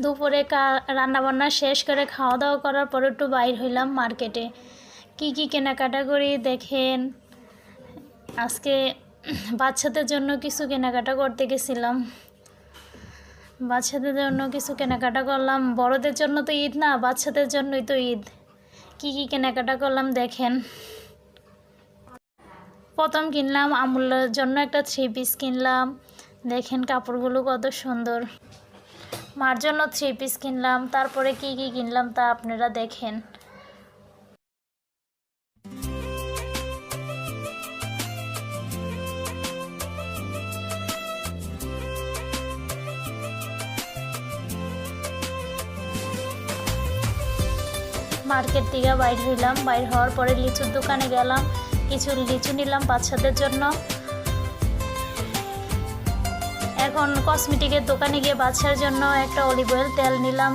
দুপুরে রান্নাবান্না শেষ করে খাওয়া দাওয়া করার পর একটু বাইর হইলাম মার্কেটে। কি কি কেনাকাটা করি দেখেন। আজকে বাচ্চাদের জন্য কিছু কেনাকাটা করতে গেছিলাম। বাচ্চাদের জন্য কিছু কেনাকাটা করলাম। বড়দের জন্য তো ঈদ না, বাচ্চাদের জন্যই তো ঈদ। কি কি কেনাকাটা করলাম দেখেন। প্রথম কিনলাম আমুলের জন্য একটা 3 পিস কিনলাম। দেখেন কাপড়গুলো কত সুন্দর। মার জন্য 3 পিস কিনলাম। তারপরে কি কি কিনলাম তা আপনারা দেখেন। মার্কেট থেকে বাইর হইলাম। বাইর হওয়ার পরে লিচুর দোকানে গেলাম, কিছু লিচু নিলাম বাচ্চাদের জন্য। এখন কসমেটিকের দোকানে গিয়ে বাচ্চার জন্য একটা অলিভ অয়েল তেল নিলাম।